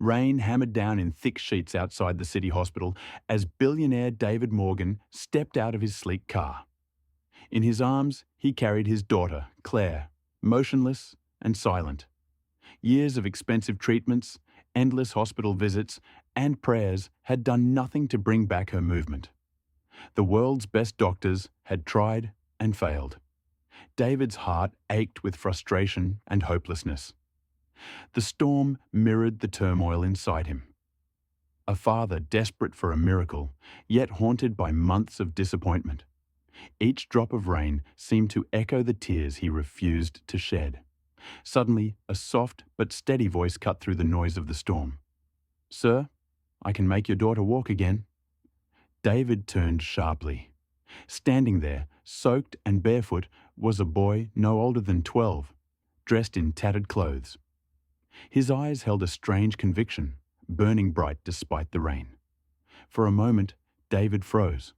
Rain hammered down in thick sheets outside the city hospital as billionaire David Morgan stepped out of his sleek car. In his arms, he carried his daughter, Claire, motionless and silent. Years of expensive treatments, endless hospital visits, and prayers had done nothing to bring back her movement. The world's best doctors had tried and failed. David's heart ached with frustration and hopelessness. The storm mirrored the turmoil inside him. A father desperate for a miracle, yet haunted by months of disappointment. Each drop of rain seemed to echo the tears he refused to shed. Suddenly, a soft but steady voice cut through the noise of the storm. "Sir, I can make your daughter walk again." David turned sharply. Standing there, soaked and barefoot, was a boy no older than 12, dressed in tattered clothes. His eyes held a strange conviction, burning bright despite the rain. For a moment, David froze,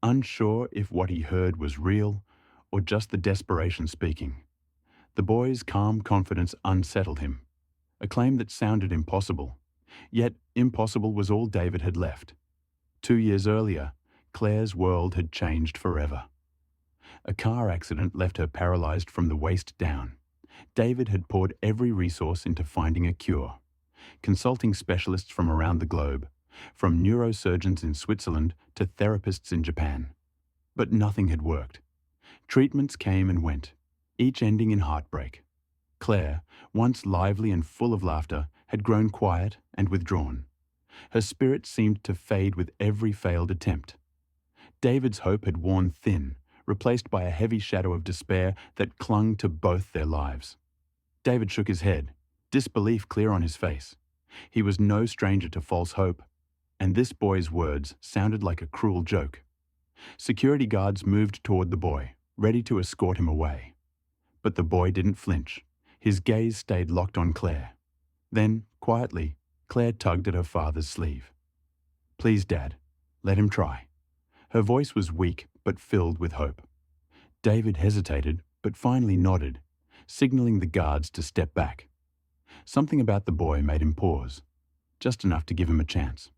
unsure if what he heard was real or just the desperation speaking. The boy's calm confidence unsettled him, a claim that sounded impossible. Yet impossible was all David had left. 2 years earlier, Claire's world had changed forever. A car accident left her paralyzed from the waist down. David had poured every resource into finding a cure, consulting specialists from around the globe, from neurosurgeons in Switzerland to therapists in Japan. But nothing had worked. Treatments came and went, each ending in heartbreak. Claire, once lively and full of laughter, had grown quiet and withdrawn. Her spirit seemed to fade with every failed attempt. David's hope had worn thin, replaced by a heavy shadow of despair that clung to both their lives. David shook his head, disbelief clear on his face. He was no stranger to false hope, and this boy's words sounded like a cruel joke. Security guards moved toward the boy, ready to escort him away. But the boy didn't flinch. His gaze stayed locked on Claire. Then, quietly, Claire tugged at her father's sleeve. "Please, Dad, let him try." Her voice was weak but filled with hope. David hesitated but finally nodded, signaling the guards to step back. Something about the boy made him pause, just enough to give him a chance.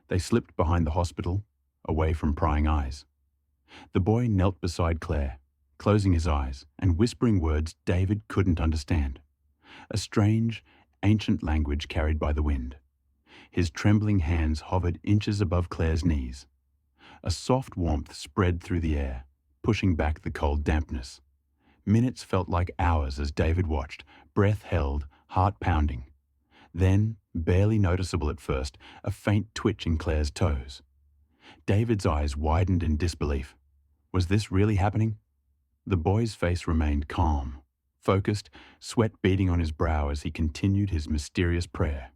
They slipped behind the hospital, away from prying eyes. The boy knelt beside Claire, closing his eyes and whispering words David couldn't understand. A strange, ancient language carried by the wind. His trembling hands hovered inches above Claire's knees. A soft warmth spread through the air, pushing back the cold dampness. Minutes felt like hours as David watched, breath held, heart pounding. Then, barely noticeable at first, a faint twitch in Claire's toes. David's eyes widened in disbelief. Was this really happening? The boy's face remained calm, focused, sweat beading on his brow as he continued his mysterious prayer.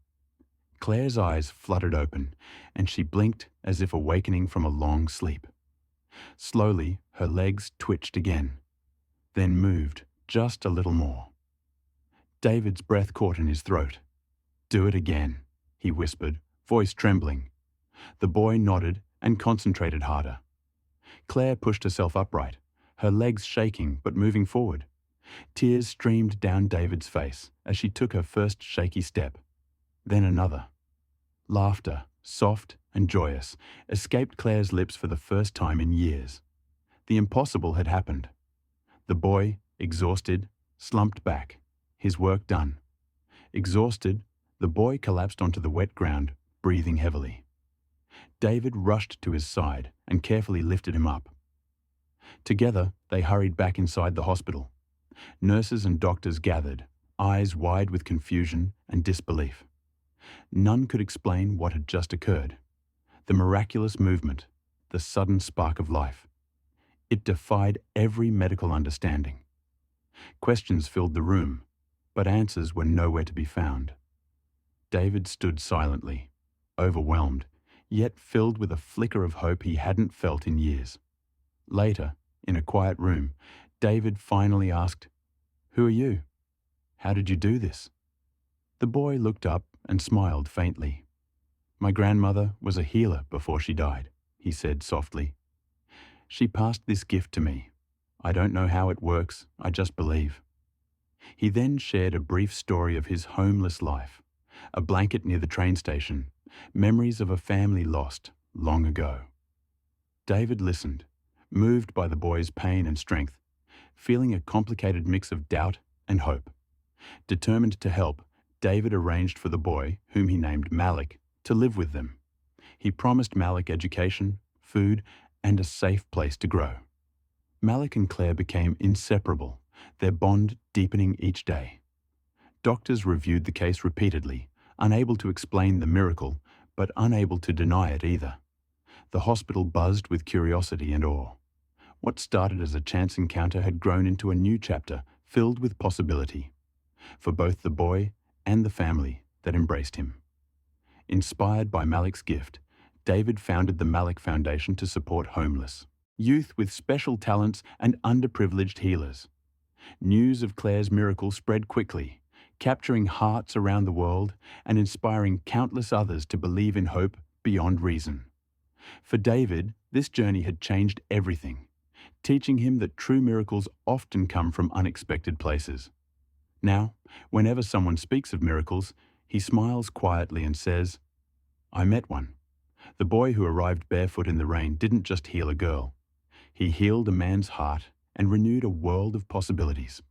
Claire's eyes fluttered open, and she blinked as if awakening from a long sleep. Slowly, her legs twitched again, then moved just a little more. David's breath caught in his throat. "Do it again," he whispered, voice trembling. The boy nodded and concentrated harder. Claire pushed herself upright, her legs shaking but moving forward. Tears streamed down David's face as she took her first shaky step. Then another. Laughter, soft and joyous, escaped Claire's lips for the first time in years. The impossible had happened. The boy, exhausted, slumped back, his work done. Exhausted, the boy collapsed onto the wet ground, breathing heavily. David rushed to his side and carefully lifted him up. Together, they hurried back inside the hospital. Nurses and doctors gathered, eyes wide with confusion and disbelief. None could explain what had just occurred. The miraculous movement, the sudden spark of life. It defied every medical understanding. Questions filled the room, but answers were nowhere to be found. David stood silently, overwhelmed, yet filled with a flicker of hope he hadn't felt in years. Later, in a quiet room, David finally asked, "Who are you? How did you do this?" The boy looked up and smiled faintly. "My grandmother was a healer before she died," he said softly. "She passed this gift to me. I don't know how it works, I just believe." He then shared a brief story of his homeless life, a blanket near the train station, memories of a family lost long ago. David listened, moved by the boy's pain and strength, feeling a complicated mix of doubt and hope. Determined to help, David arranged for the boy, whom he named Malik, to live with them. He promised Malik education, food, and a safe place to grow. Malik and Claire became inseparable, their bond deepening each day. Doctors reviewed the case repeatedly, unable to explain the miracle, but unable to deny it either. The hospital buzzed with curiosity and awe. What started as a chance encounter had grown into a new chapter filled with possibility, for both the boy and the family that embraced him. Inspired by Malik's gift, David founded the Malik Foundation to support homeless youth with special talents and underprivileged healers. News of Claire's miracle spread quickly, capturing hearts around the world and inspiring countless others to believe in hope beyond reason. For David, this journey had changed everything, teaching him that true miracles often come from unexpected places. Now, whenever someone speaks of miracles, he smiles quietly and says, "I met one." The boy who arrived barefoot in the rain didn't just heal a girl. He healed a man's heart and renewed a world of possibilities.